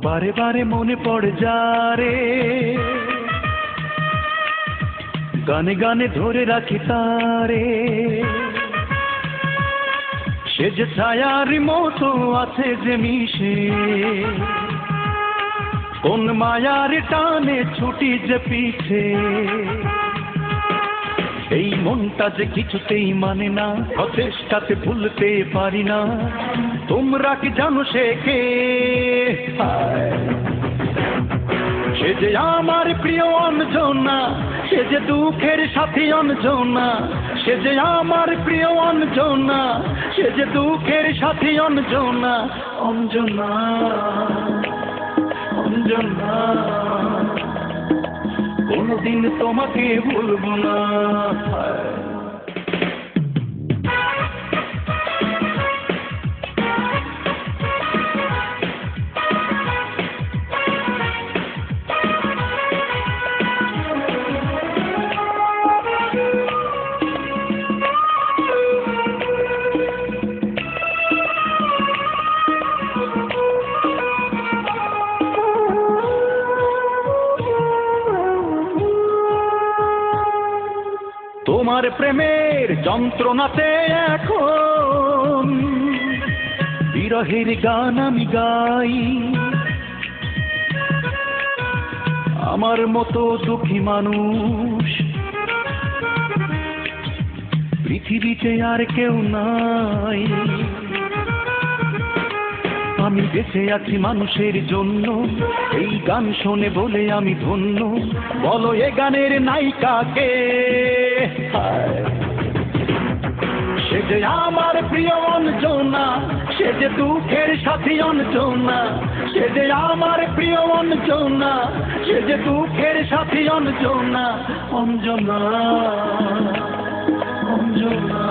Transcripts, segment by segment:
বারে বারে মনে পড়ে যারে, গানে গানে ধরে রাখি তারে। সে যে ছায়ার মতো আছে যে মিশে, কোন মায়ার টানে ছুটি যে পিছে। এই মনটা যে কিছুতেই মানে না, প্রচেষ্টাতে ভুলতে পারি না। তোমরা কি জানো সে কে? সে যে আমার প্রিয় অঞ্জনা, সে যে দুঃখের সাথী অঞ্জনা। সে যে আমার প্রিয় অঞ্জনা, সে যে দুঃখের সাথী অঞ্জনা। অঞ্জনা, অঞ্জনা, কোনদিন তোমাকে ভুলব না। তোমার প্রেমের যন্ত্রণাতে এখন বিরহের গান আমি গাই। আমার মতো দুঃখী মানুষ পৃথিবীতে আর কেউ নাই। আমি বেঁচে আছি মানুষের জন্য, এই গান শোনে বলে আমি ধন্য। বলো এ গানের নায়িকা কে? সে যে আমার প্রিয় অঞ্জনা, সে যে দুঃখের সাথী অঞ্জনা। সে যে আমার প্রিয় অঞ্জনা, সে যে দুঃখের সাথী অঞ্জনা। অঞ্জনা, অঞ্জনা,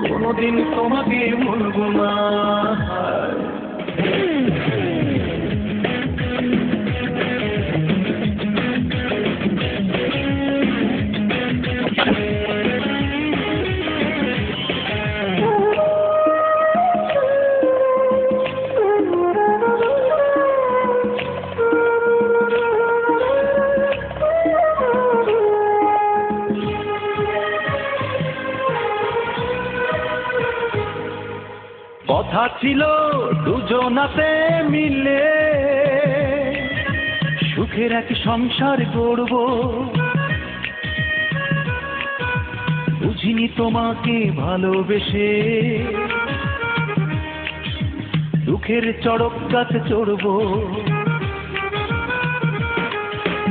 কোনদিন তোমাকে ভুলব না। কথা ছিল দুজনাতে মিলে সুখের এক সংসার গড়ব। বুঝিনি তোমাকে ভালোবেসে দুঃখের চড়ক গাছে চড়ব।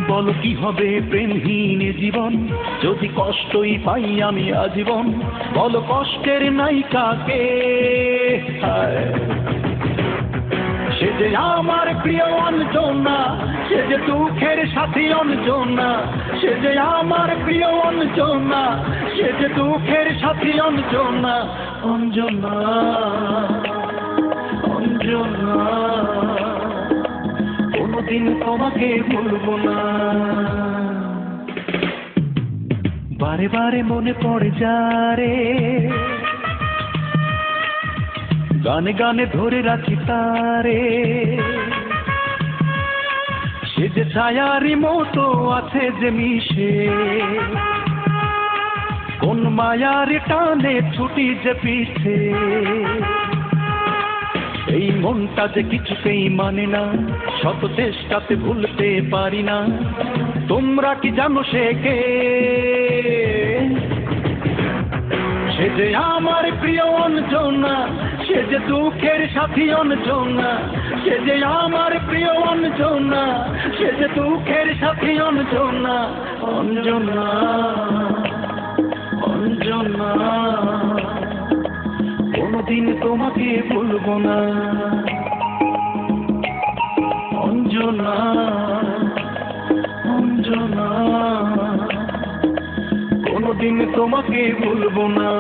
বলো কি হবে প্রেমহীন জীবন, যদি কষ্টই পাই আমি আজীবন। বলো কষ্টের নায়িকা কে? সে যে আমার প্রিয় অঞ্জনা, সে যে দুঃখের সাথী অঞ্জনা। সে যে আমার প্রিয় অঞ্জনা, সে যে দুঃখের সাথী অঞ্জনা। অঞ্জনা, অঞ্জনা, কোনদিন তোমাকে ভুলব না। বারে বারে মনে পড়ে যারে, গানে গানে ধরে রাখি তারে। সে যে ছায়ারি মতো আছে যে মিশে, কোন মায়ার টানে ছুটি যে পিছে। এই মনটা যে কিছুতেই মানে না, শত চেষ্টাতে ভুলতে পারি না। তোমরা কি জানো সে কে? সে যে আমার প্রিয় অঞ্জনা, সে যে দুঃখের সাথী অঞ্জনা। সে যে আমার প্রিয় অঞ্জনা, সে যে দুঃখের সাথী অঞ্জনা। অঞ্জনা, অঞ্জনা, কোনদিন তোমাকে ভুলব না। অঞ্জনা, অঞ্জনা, কোনদিন তোমাকে ভুলব না।